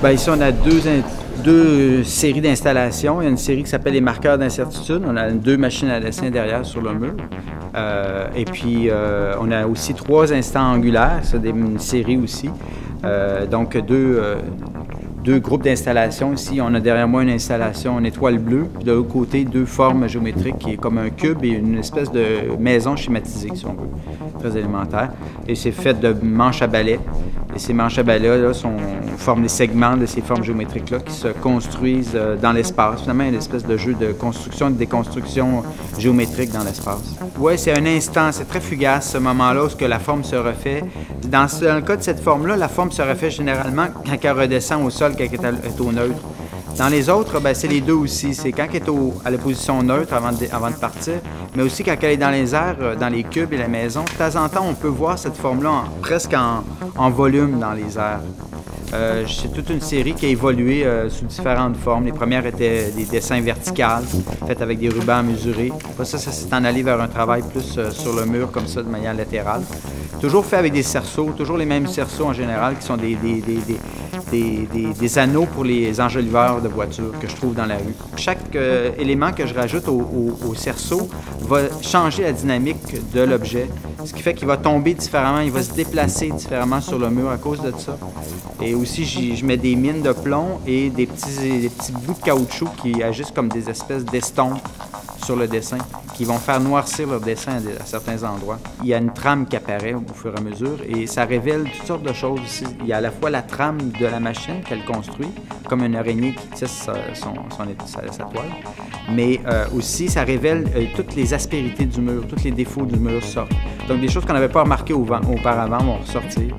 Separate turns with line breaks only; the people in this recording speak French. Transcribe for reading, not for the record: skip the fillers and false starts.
Bien, ici, on a deux séries d'installations. Il y a une série qui s'appelle les marqueurs d'incertitude. On a deux machines à dessin derrière sur le mur. Et puis, on a aussi 3 instants angulaires. C'est une série aussi. Donc, deux groupes d'installations. Ici, on a derrière moi une installation en étoile bleue. Puis de l'autre côté, 2 formes géométriques qui est comme un cube et une espèce de maison schématisée, si on veut. Très élémentaire. Et c'est fait de manches à balai. Et ces manches à balai-là forment les segments de ces formes géométriques-là qui se construisent dans l'espace. Finalement, il y a une espèce de jeu de construction et de déconstruction géométrique dans l'espace. Oui, c'est un instant, c'est très fugace ce moment-là où que la forme se refait. Dans le cas de cette forme-là, la forme se refait généralement quand elle redescend au sol, quand elle est au neutre. Dans les autres, c'est les deux aussi. C'est quand elle est à la position neutre avant de partir, mais aussi quand elle est dans les airs, dans les cubes et la maison. De temps en temps, on peut voir cette forme-là presque en volume dans les airs. C'est toute une série qui a évolué sous différentes formes. Les premières étaient des dessins verticaux, faits avec des rubans mesurés. Après ça s'est en allé vers un travail plus sur le mur, comme ça, de manière latérale. Toujours fait avec des cerceaux, toujours les mêmes cerceaux en général, qui sont des anneaux pour les enjoliveurs de voitures que je trouve dans la rue. Chaque élément que je rajoute au cerceau va changer la dynamique de l'objet, ce qui fait qu'il va tomber différemment, il va se déplacer différemment sur le mur à cause de ça. Et aussi, je mets des mines de plomb et des petits bouts de caoutchouc qui agissent comme des espèces d'estompes sur le dessin, qui vont faire noircir leur dessin à certains endroits. Il y a une trame qui apparaît au fur et à mesure et ça révèle toutes sortes de choses aussi. Il y a à la fois la trame de la machine qu'elle construit, comme une araignée qui tisse sa toile, mais aussi ça révèle toutes les aspérités du mur, tous les défauts du mur sortent. Donc des choses qu'on n'avait pas remarquées auparavant vont ressortir.